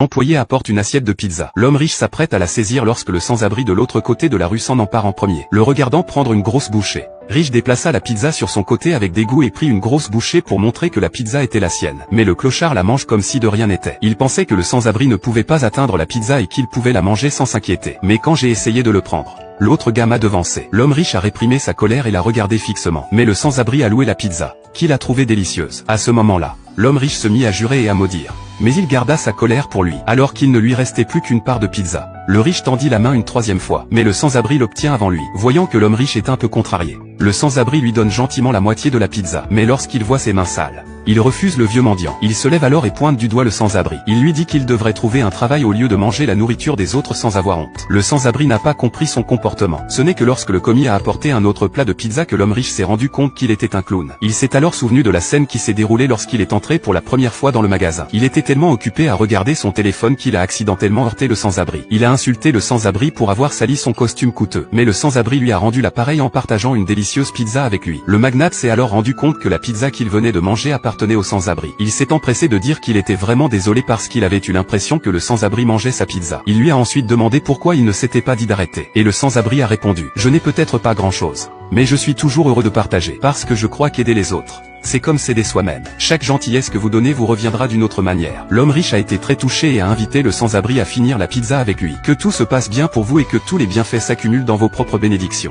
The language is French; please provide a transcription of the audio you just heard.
L'employé apporte une assiette de pizza. L'homme riche s'apprête à la saisir lorsque le sans-abri de l'autre côté de la rue s'en empare en premier. Le regardant prendre une grosse bouchée. Riche déplaça la pizza sur son côté avec dégoût et prit une grosse bouchée pour montrer que la pizza était la sienne. Mais le clochard la mange comme si de rien n'était. Il pensait que le sans-abri ne pouvait pas atteindre la pizza et qu'il pouvait la manger sans s'inquiéter. Mais quand j'ai essayé de le prendre, l'autre gars m'a devancé. L'homme riche a réprimé sa colère et l'a regardé fixement. Mais le sans-abri a loué la pizza, qu'il a trouvée délicieuse. À ce moment-là, l'homme riche se mit à jurer et à maudire. Mais il garda sa colère pour lui. Alors qu'il ne lui restait plus qu'une part de pizza, le riche tendit la main une troisième fois. Mais le sans-abri l'obtient avant lui. Voyant que l'homme riche est un peu contrarié, le sans-abri lui donne gentiment la moitié de la pizza. Mais lorsqu'il voit ses mains sales, il refuse le vieux mendiant. Il se lève alors et pointe du doigt le sans-abri. Il lui dit qu'il devrait trouver un travail au lieu de manger la nourriture des autres sans avoir honte. Le sans-abri n'a pas compris son comportement. Ce n'est que lorsque le commis a apporté un autre plat de pizza que l'homme riche s'est rendu compte qu'il était un clown. Il s'est alors souvenu de la scène qui s'est déroulée lorsqu'il est entré pour la première fois dans le magasin. Il était tellement occupé à regarder son téléphone qu'il a accidentellement heurté le sans-abri. Il a insulté le sans-abri pour avoir sali son costume coûteux. Mais le sans-abri lui a rendu l'appareil en partageant une délicieuse pizza avec lui. Le magnate s'est alors rendu compte que la pizza qu'il venait de manger appartenait au sans-abri. Il s'est empressé de dire qu'il était vraiment désolé parce qu'il avait eu l'impression que le sans-abri mangeait sa pizza. Il lui a ensuite demandé pourquoi il ne s'était pas dit d'arrêter. Et le sans-abri a répondu: je n'ai peut-être pas grand-chose, mais je suis toujours heureux de partager, parce que je crois qu'aider les autres, c'est comme s'aider soi-même. Chaque gentillesse que vous donnez vous reviendra d'une autre manière. L'homme riche a été très touché et a invité le sans-abri à finir la pizza avec lui. Que tout se passe bien pour vous et que tous les bienfaits s'accumulent dans vos propres bénédictions.